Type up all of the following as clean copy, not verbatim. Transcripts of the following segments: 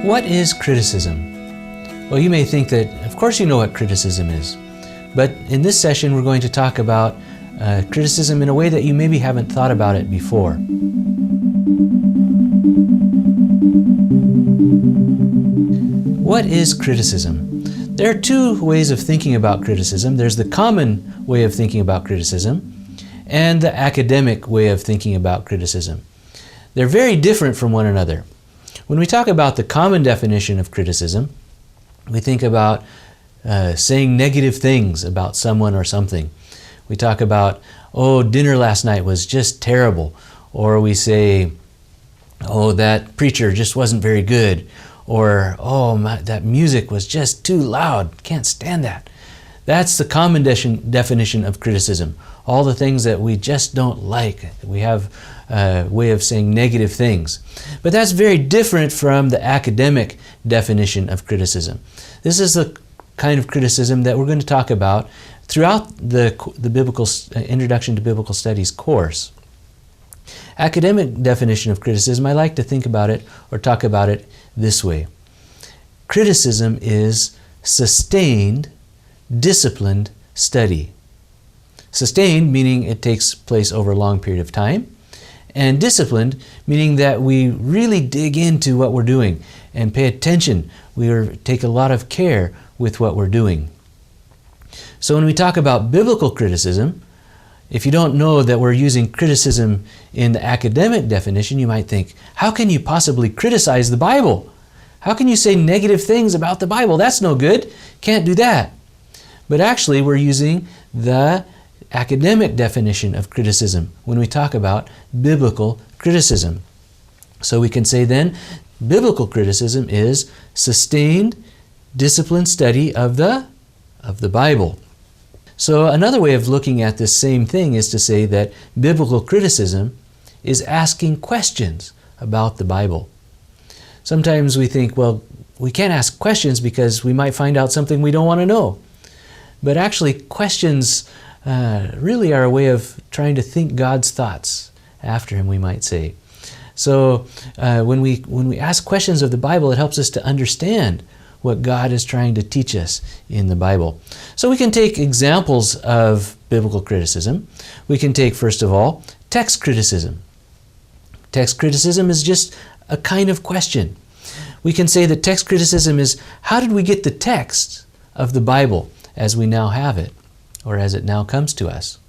What is criticism? Well, you may think that, of course you know what criticism is. But in this session, we're going to talk about criticism in a way that you maybe haven't thought about it before. What is criticism? There are two ways of thinking about criticism. There's the common way of thinking about criticism and the academic way of thinking about criticism. They're very different from one another. When we talk about the common definition of criticism, we think about saying negative things about someone or something. We talk about, oh, dinner last night was just terrible. Or we say, oh, that preacher just wasn't very good. Or, oh, that music was just too loud. Can't stand that. That's the common definition of criticism. All the things that we just don't like. We have a way of saying negative things. But that's very different from the academic definition of criticism. This is the kind of criticism that we're going to talk about throughout the biblical Introduction to Biblical Studies course. Academic definition of criticism, I like to think about it or talk about it this way. Criticism is sustained, disciplined study. Sustained meaning it takes place over a long period of time, and disciplined meaning that we really dig into what we're doing and pay attention. We take a lot of care with what we're doing. So when we talk about biblical criticism, if you don't know that we're using criticism in the academic definition, you might think, how can you possibly criticize the Bible? How can you say negative things about the Bible? That's no good. Can't do that. But actually, we're using the academic definition of criticism when we talk about biblical criticism. So we can say then, biblical criticism is sustained, disciplined study of the Bible. So another way of looking at this same thing is to say that biblical criticism is asking questions about the Bible. Sometimes we think, well, we can't ask questions because we might find out something we don't want to know. But actually, questions really are a way of trying to think God's thoughts after Him, we might say. So when we ask questions of the Bible, it helps us to understand what God is trying to teach us in the Bible. So we can take examples of biblical criticism. We can take, first of all, text criticism. Text criticism is just a kind of question. We can say that text criticism is, how did we get the text of the Bible as we now have it, or as it now comes to us?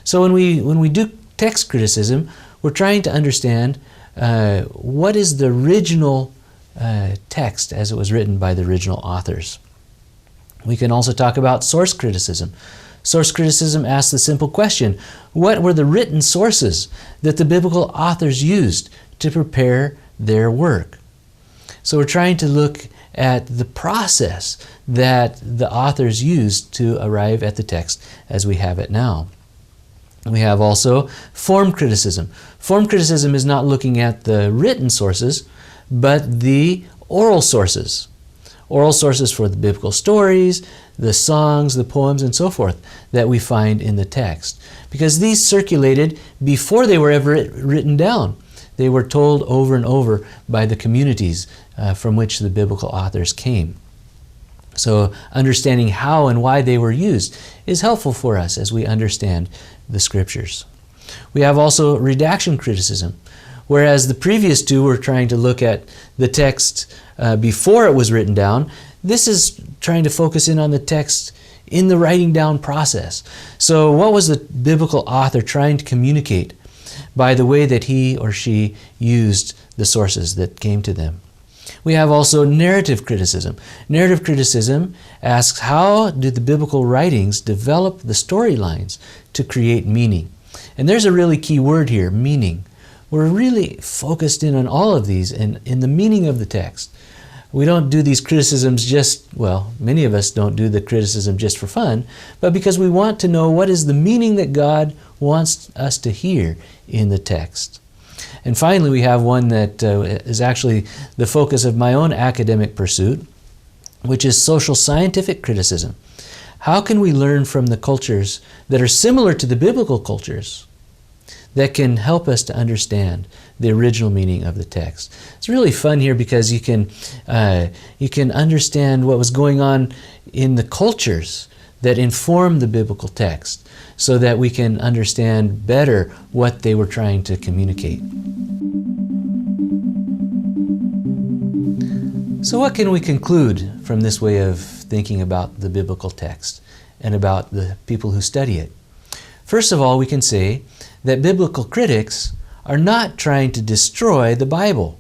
So when we do text criticism, we're trying to understand what is the original text as it was written by the original authors. We can also talk about source criticism. Source criticism asks the simple question, what were the written sources that the biblical authors used to prepare their work? So we're trying to look at the process that the authors used to arrive at the text as we have it now. We have also form criticism. Form criticism is not looking at the written sources, but the oral sources. Oral sources for the biblical stories, the songs, the poems, and so forth that we find in the text. Because these circulated before they were ever written down. They were told over and over by the communities from which the biblical authors came. So understanding how and why they were used is helpful for us as we understand the Scriptures. We have also redaction criticism. Whereas the previous two were trying to look at the text before it was written down, this is trying to focus in on the text in the writing down process. So what was the biblical author trying to communicate by the way that he or she used the sources that came to them? We have also narrative criticism. Narrative criticism asks, how did the biblical writings develop the storylines to create meaning? And there's a really key word here, meaning. We're really focused in on all of these and in the meaning of the text. We don't do these criticisms just, well, many of us don't do the criticism just for fun, but because we want to know what is the meaning that God wants us to hear in the text. And finally, we have one that is actually the focus of my own academic pursuit, which is social scientific criticism. How can we learn from the cultures that are similar to the biblical cultures? that can help us to understand the original meaning of the text. It's really fun here because you can understand what was going on in the cultures that inform the biblical text, so that we can understand better what they were trying to communicate. So what can we conclude from this way of thinking about the biblical text and about the people who study it? First of all, we can say that biblical critics are not trying to destroy the Bible.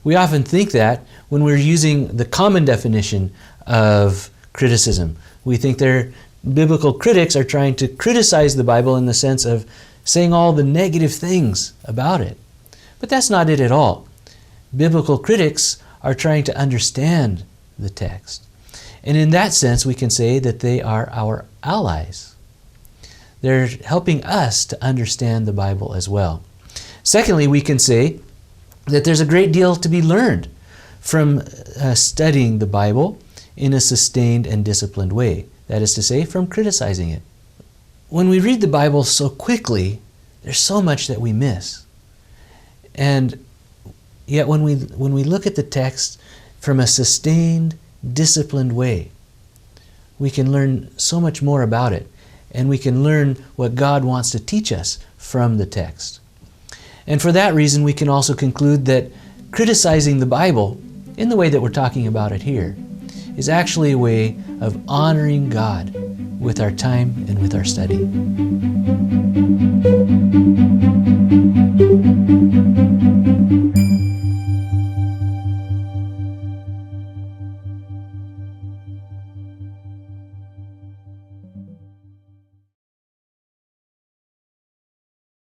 We often think that when we're using the common definition of criticism. We think biblical critics are trying to criticize the Bible in the sense of saying all the negative things about it. But that's not it at all. Biblical critics are trying to understand the text. And in that sense, we can say that they are our allies. They're helping us to understand the Bible as well. Secondly, we can say that there's a great deal to be learned from studying the Bible in a sustained and disciplined way. That is to say, from criticizing it. When we read the Bible so quickly, there's so much that we miss. And yet when we look at the text from a sustained, disciplined way, we can learn so much more about it, and we can learn what God wants to teach us from the text. And for that reason, we can also conclude that criticizing the Bible, in the way that we're talking about it here, is actually a way of honoring God with our time and with our study.